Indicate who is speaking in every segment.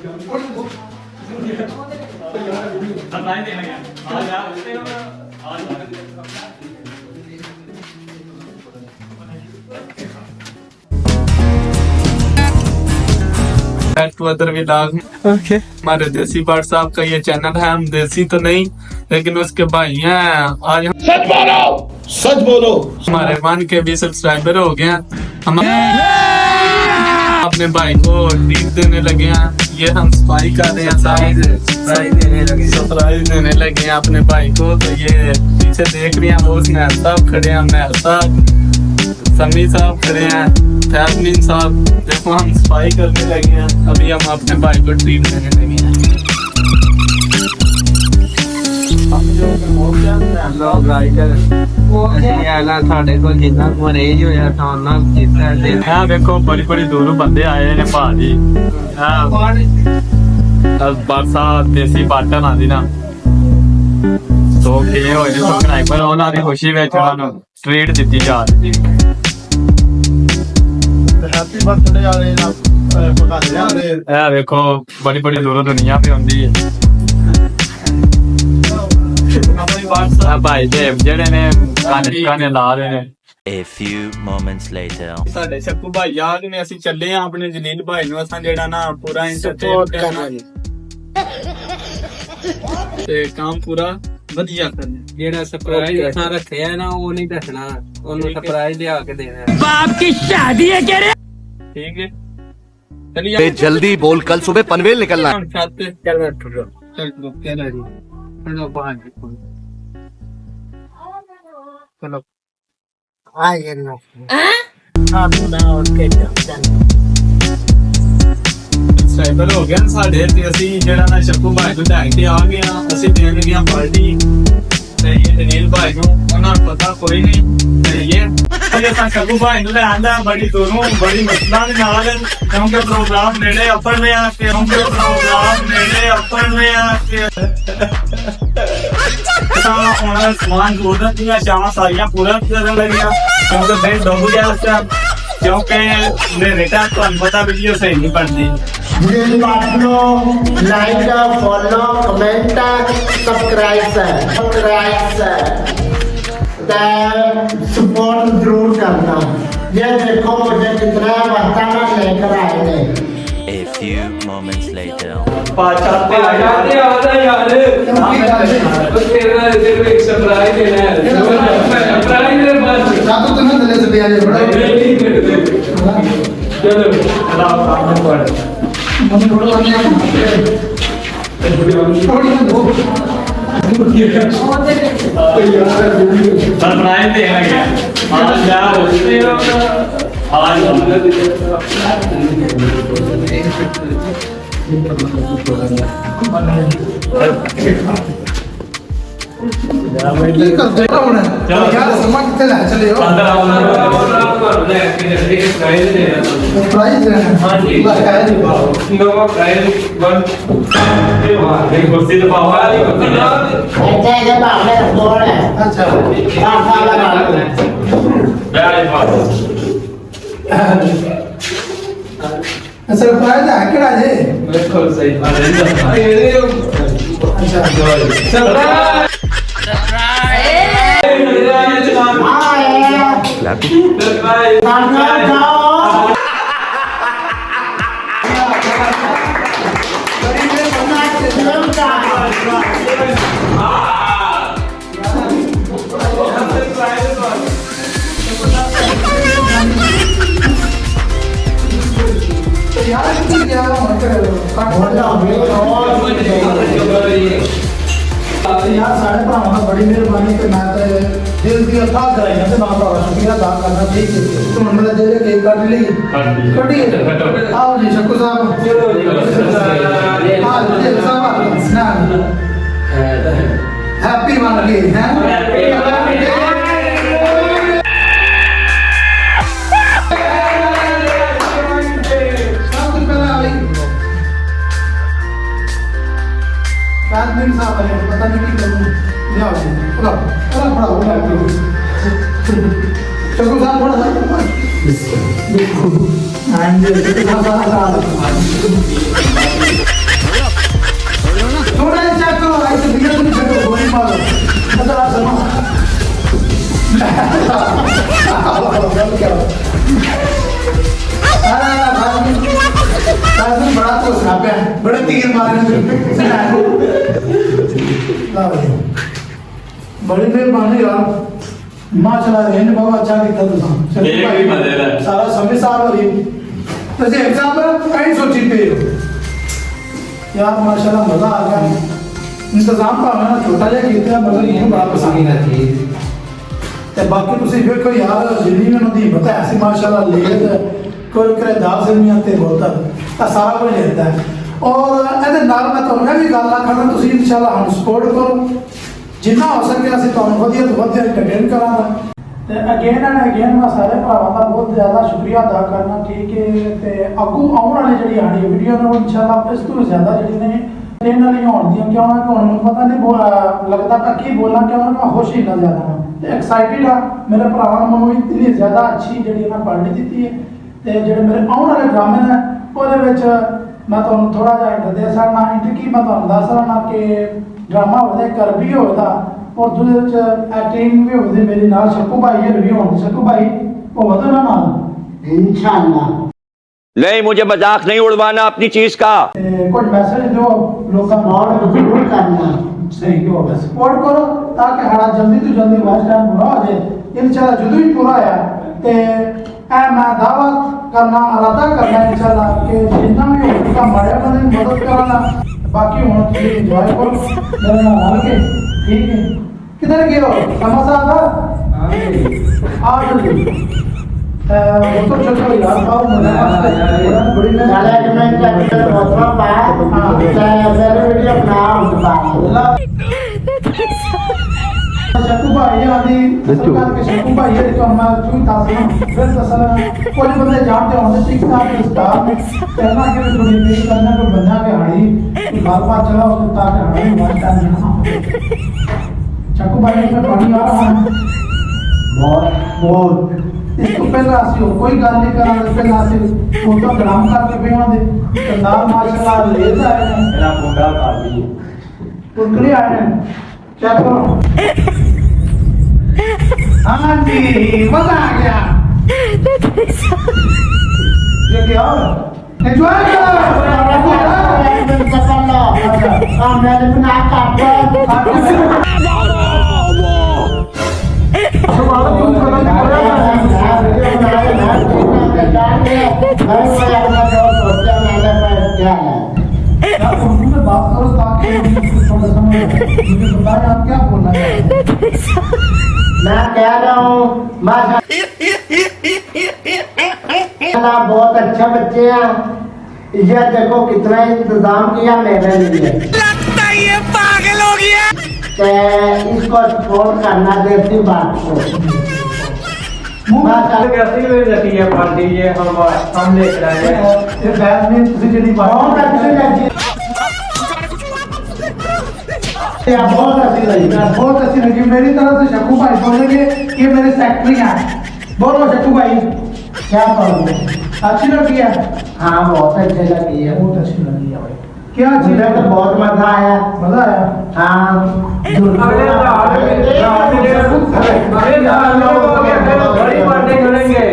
Speaker 1: Okay, हमारे देसी बाट साहब का ये चैनल है। हम देसी तो नहीं लेकिन उसके भाई हैं। आज हम सच बोलो हमारे 1 के भी सब्सक्राइबर हो गए हैं। हम अपने भाई को ट्रीट देने लगे हैं। ये हम सफाई कर रहे हैं, सरप्राइज देने लगे हैं अपने भाई को। तो ये पीछे देख रहे हैं वो स्नैप साहब खड़े हैं, महल साहब, समी साहब खड़े हैं, फैजमीन साहब। देखो हम सफाई करने लगे हैं। अभी हम अपने भाई को ट्रीट देने लगे हैं। देखो बड़ी बड़ी दूरों बंदे आए ने भाजी। बरसात देसी बाटन आदि ना तो स्नाइपर उन्होंने खुशी में ट्रीट दी जा रही। देखो बड़ी बड़ी दूरों दुनिया पे आती है। भाई देव जेडे ने गाने ला रहे ने।
Speaker 2: A few moments later.
Speaker 1: ਸਾਡੇ ਸ਼ੱਕੂ ਭਾਈ ਯਾਦ ਨੇ ਅਸੀਂ ਚੱਲੇ ਆ ਆਪਣੇ ਜਲੀਲ ਭਾਈ ਨੂੰ ਅਸਾਂ ਜਿਹੜਾ ਨਾ ਪੂਰਾ ਇੰਟਰਟੇਨ ਕਰਨਾ ਤੇ ਕੰਮ ਪੂਰਾ ਵਧੀਆ ਕਰਨਾ।
Speaker 3: ਜਿਹੜਾ ਸਰਪ੍ਰਾਈਜ਼ ਅਸਾਂ ਰੱਖਿਆ ਨਾ ਉਹ ਨਹੀਂ ਦੱਸਣਾ, ਉਹਨੂੰ ਸਰਪ੍ਰਾਈਜ਼ ਲਿਆ ਕੇ ਦੇਣਾ।
Speaker 2: बाप की शादी है कह रहे।
Speaker 1: ठीक है चलिए
Speaker 4: जल्दी बोल, कल सुबह पनवेल निकलना है।
Speaker 1: छत पे
Speaker 3: ਚੱਲ ਬੈਠੋ
Speaker 1: चल क्या ला जी
Speaker 3: ਚਲੋ ਬਾਹਰ
Speaker 1: चलो
Speaker 3: ਆ ਗਿਆ ਨਾ ਹਾਂ ਨਾ ਓਕੇ ਚੱਲ
Speaker 1: ਸਾਈਬਰ ਹੋ ਗਿਆ ਸਾਡੇ ਤੇ ਅਸੀਂ ਜਿਹੜਾ ਨਾ ਸ਼ੱਕੂ ਭਾਈ ਨੂੰ ਲੈ ਕੇ ਆ ਗਏ ਆ। ਅਸੀਂ ਦੇਣ ਗਿਆ ਪਾਰਟੀ ਤੇ ਇਹ ਜਲੀਲ ਭਾਈ ਨੂੰ ਉਹਨਾਂ ਨੂੰ ਪਤਾ ਕੋਈ ਨਹੀਂ ਤੇ ਇਹ ਤਾਂ ਸ਼ੱਕੂ ਭਾਈ ਨੂੰ ਲੈ ਆਂਦਾ ਬੜੀ ਦੂਰੋਂ ਬੜੀ ਮੁਸ਼ਕਲਾਂ ਦੇ ਨਾਲ ਕਿਉਂਕਿ ਪ੍ਰੋਗਰਾਮ ਨੇੜੇ ਅੱਪੜ ਰਿਹਾ ਤਾਂ ਹੁਣ ਸਮਾਨ ਜ਼ਰੂਰਤ ਦੀਆਂ ਸ਼ਾਮਾਂ ਸਾਰੀਆਂ ਪੂਰਾ ਕਰਨ ਲੱਗੀਆਂ ਕਿਉਂਕਿ ਦਿਨ ਡੁੱਬ ਗਿਆ ਉਸ ਟਾਈਮ ਕਿਉਂਕਿ ਮੇਰੇ ਤਾਂ ਤੁਹਾਨੂੰ ਪਤਾ ਵੀਡੀਓ ਸਹੀ ਨਹੀਂ ਬਣਦੀ।
Speaker 5: मेरी बात को like follow comment subscribe support जरूर करना। ये देखो मुझे कितना वातावरण लेकर आए हैं।
Speaker 2: A few moments later.
Speaker 3: Surprise ਦੇਣਾ ਸਰਪ੍ਰਾਈਜ਼ ਦੇ ਬਾਅਦ
Speaker 1: सरप्राइज देना गया आज जाओ आज कुर्सी तो
Speaker 5: सरप्राइज है क्या जी?
Speaker 3: ਬਿਲਕੁਲ ਸਹੀ
Speaker 5: यार साढ़े भरावां बड़ी मेहरबानी ते मैं ते दिल दी अथाह कराइयां ते नाल दा शुक्रिया अदा करना। ठीक है तो हुण मेरा जेले केक काट ली कटी आओ जी शक्कू साहब हां जी साहब हैप्पी बर्थडे हैप्पी बर्थडे दिन साहब है पता नहीं की करूं जाओ चलो पढ़ाओ शक्कू साहब पढ़ा हां जी को छापे बड़े तीर मारे बड़ी मेहरबानी यार माशाल्लाह रेंज बहुत अच्छा किया तुम
Speaker 1: एक भी मजेदार
Speaker 5: सारा समय साल हो रही तो जे एग्जाम कहीं सोची पे यार माशाल्लाह मजा आ गया इंतजाम भावे ना छोटा जिहा कीता मगर ये बड़ा पसंद है चीज ते बाकी ਤੁਸੀਂ ਵੇਖੋ ਯਾਰ ਜਿੰਨੀ ਮੈਨੂੰ ਦੀ ਪਤਾ ਐਸੀ ਮਾਸ਼ਾਅੱਲਾ ਲੇਤ ਕੋਈ ਕਿਰਦਾਰ ਸੇ ਨਹੀਂ ਆਤੇ ਬਹੁਤ ਆ ਸਾਰਾ ਕੁਝ ਲੈਂਦਾ ਹੈ ਔਰ ਇਹਦੇ ਨਾਲ ਮੈਂ ਤੁਹਾਨੂੰ ਇਹ ਵੀ ਗੱਲ ਆਖਾਂ ਤੁਸੀਂ ਇਨਸ਼ਾਅੱਲਾ ਹਮ ਸਪੋਰਟ ਕਰੋ ਜਿੰਨਾ ਹੋ ਸਕੇ ਅਸੀਂ ਤੁਹਾਨੂੰ ਵਧੀਆ ਤੋਂ ਵਧੀਆ ਕੰਟੈਂਟ ਕਰਾਂਗੇ ਤੇ ਅਗੇਨ ਐਂਡ ਅਗੇਨ ਮੈਂ ਸਾਰੇ ਭਰਾਵਾਂ ਦਾ ਬਹੁਤ ਜ਼ਿਆਦਾ ਸ਼ੁਕਰੀਆ ਅਦਾ ਕਰਨਾ ਠੀਕ ਹੈ ਤੇ ਅੱਗੋਂ ਆਉਣ ਵਾਲੀ ਜਿਹੜੀ ਆਡੀ ਵੀਡੀਓ ਨੇ ਇਨਸ਼ਾਅੱਲਾ ਇਸ ਤੋਂ ਜ਼ਿਆਦਾ ਜਿਹੜੀ ਨੇ ਇਹਨਾਂ ਲਈ ਹੋਣ ਦੀਆਂ ਕਿਉਂ ਨਾ ਹੁਣ ਮੈਨੂੰ ਪਤਾ ਨਹੀਂ ਲੱਗਦਾ ਤਾਂ ਕੀ ਬੋਲਾਂ ਕਿਉਂ ਮੈਂ ਹੋਸ਼ ਹੀ ਨਾ ਜ਼ਿਆਦਾ ਤੇ ਐਕਸਾਈਟਿਡ ਆ ਮੇਰੇ ਭਰਾਵਾਂ ਨੇ ਮੈਨੂੰ ਇਤਨੀ ਜ਼ਿਆਦਾ ਅੱਛੀ ਜਿਹੜੀ ਨਾ ਪਾਰਟੀ ਦਿੱਤੀ ਹੈ ਤੇ ਜਿਹੜੇ ਮੇਰੇ ਆਉਣ ਵਾਲੇ ਡਰਾਮੇ ਨੇ ਉਹਦੇ ਵਿੱਚ ਮੈਂ ਤੁਹਾਨੂੰ ਥੋੜਾ ਜਿਹਾ ਹਿੰਟ ਦੇ ਸਕਦਾ ਹਿੰਟ ਕੀ ਮੈਂ ਤੁਹਾਨੂੰ ਦੱਸ ਸਕਦਾ ਕਿ ਡਰਾਮਾ ਹੋਵੇ ਕਰਬੀ ਹੋਵੇਗਾ ਔਰ ਜਿਹਦੇ ਵਿੱਚ ਐਕਟਿੰਗ ਵੀ ਹੋਵੇ ਮੇਰੇ ਨਾਲ ਸ਼ੱਕੂ ਭਾਈ ਇਹ ਵੀ ਹੋਣ ਸ਼ੱਕੂ ਭਾਈ ਉਹ ਵਧਣਾ ਨਾਲ ਇਨਸ਼ਾਅੱਲਾ
Speaker 6: नहीं मुझे मजाक नहीं उड़वाना अपनी चीज का
Speaker 5: कुछ मैसेज दो लोगों को जरूर करना सही क्यों बस सपोर्ट करो ताकि हमारा जल्दी तो जल्दी वाच टाइम पूरा हो जाए इंशाल्लाह जदों ही पूरा आया ते ए मैं दावत करना इरादा करना इंशाल्लाह कि जितना भी हो का मारे बंदे मदद कराना बाकी होना तुम एंजॉय करो मेरे नाल के ठीक है किधर गए हो समोसा था हां जल्दी वो तो चलो यार बाबू मजा बड़ी में
Speaker 3: साला कि मैं क्या मौसम पाया हां मेरे वीडियो बना
Speaker 5: शक्कू भाई आदि सरकार के शक्कू भाई ये तो हमारा चुई तासना फिर तसला कोई बंदे जानते होंगे ठीक ठाक स्टार में कहना कि थोड़ी मेरी करना को बना के हाड़ी बार बार चला उसके ताकि हाड़ी वास्ता नहीं शक्कू भाई में पानी आ रहा है बहुत इसको पहला सी कोई गल नहीं करा पहला सी फोटो ग्राम करके पिया दे सरदार माशाल्लाह ले जाए ने मेरा फोटो कर दी टुकड़े आए ने चेक करो हां जी मजा आ गया ये क्या एंजॉय करो
Speaker 3: हां मैंने बना काट
Speaker 5: बात करो ताकि थोड़ा समझ मुझे बताएं आप क्या बोलना चाहते हैं
Speaker 3: मैं कह रहा हूँ माशाल्लाह बहुत अच्छा बच्चे हैं ये देखो कितना इंतजाम किया मेरे लिए लगता है ये पागल हो गया इसको सपोर्ट करना देती बात को
Speaker 1: कैसी हुई रखी है पार्टी ये हम देख रहे हैं
Speaker 5: ये बैग में तुझे जल्दी
Speaker 3: बहुत अच्छी लगी
Speaker 5: बहुत अच्छी लगी बहुत अच्छी लगी मेरी तरफ से शक्कू भाई बोलेंगे ये मेरे सेक्रेटरी हैं बोलो शक्कू भाई
Speaker 3: क्या बोलूं
Speaker 5: अच्छी लगी है
Speaker 3: हाँ बहुत अच्छी लगी है
Speaker 5: बहुत अच्छी लगी है भाई क्या अच्छी
Speaker 3: मुझे तो बहुत मजा आया हाँ
Speaker 1: बड़ी पार्टी करेंगे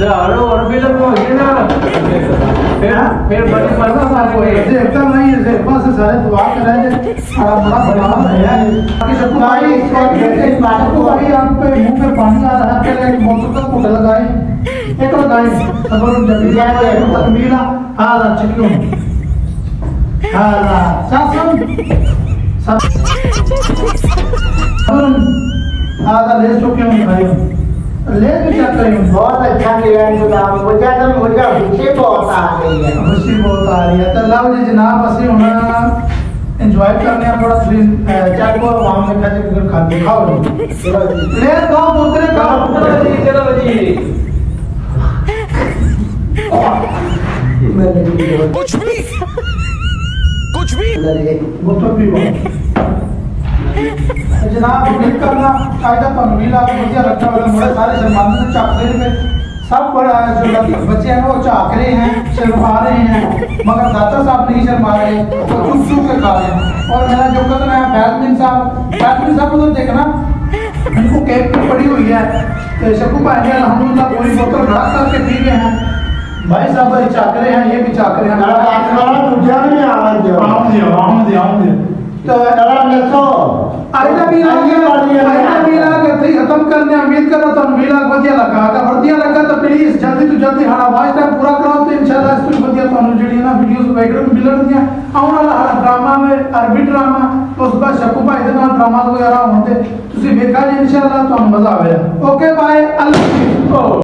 Speaker 1: और फिल्म ना फिर बड़ी मजा
Speaker 5: ऐसे एकदम नहीं ऐसे से सारे दुआ कर रहे हैं बड़ा बड़ा है कि शक्कू भाई शक्कू भाई आप पे मुंह पे पानी आ रहा है पहले एक मोटर का कुट लगाए एक लगाए खबर जब जाए तकमीला हां चिकलो हां सासम आधा ले चुके हैं भाई ले भी क्या करें
Speaker 3: बहुत अच्छा किया इंतजाम मुझे खुशी बहुत आ गई है
Speaker 5: खुशी बहुत आ रही है तो लो जी जनाब असली होना एंजॉय करने हैं थोड़ा चेक को वहां में खाते खाते खाओ ले खाओ दूसरे खाओ
Speaker 1: चलो जी
Speaker 3: कुछ भी
Speaker 5: वो तो भी जनाब उम्मीद करना कायदा कानूनी लाभ मुझे रखा वाला बड़े सारे शर्मांदे से झाँक रहे हैं सब बड़ा जो बच्चे हैं वो झाँक रहे हैं शर्मा रहे हैं मगर दाता साहब नहीं शर्मा रहे वो चुप चुप के खा रहे हैं और मेरा जो कदम है बैट्समैन साहब उधर देखना इनको कैप पे पड़ी हुई है तो शक्कू भाई ने अल्हम्दुलिल्लाह पूरी बोतल रख करके पी गए हैं भाई साहब भाई चक रहे हैं, ये भी चक रहे हैं।
Speaker 3: मेरा बात वाला दूसरा भी आवाज दो
Speaker 5: आऊं तो
Speaker 3: चला नसो
Speaker 5: आइना भी करते खत्म करने उम्मीद करो तो वीला बढ़िया लगा अगर बढ़िया लगा तो प्लीज जल्दी तो जल्दी हमारा वॉच टाइम पूरा कराओ तो इंशाल्लाह इस पर बढ़िया तो जड़ी ना वीडियोस बैकग्राउंड मिलन दिया आउन वाला हर ड्रामा में अरबी ड्रामा उस बाद शकू भाई दे नाल ड्रामा वगैरह होते ਤੁਸੀਂ ਵੇਖਾ ਜੀ इंशाल्लाह ਤੁਹਾਨੂੰ ਮਜ਼ਾ ਆਵੇਗਾ। ਓਕੇ ਬਾਏ, ਅੱਲਾ ਹਾਫਿਜ਼।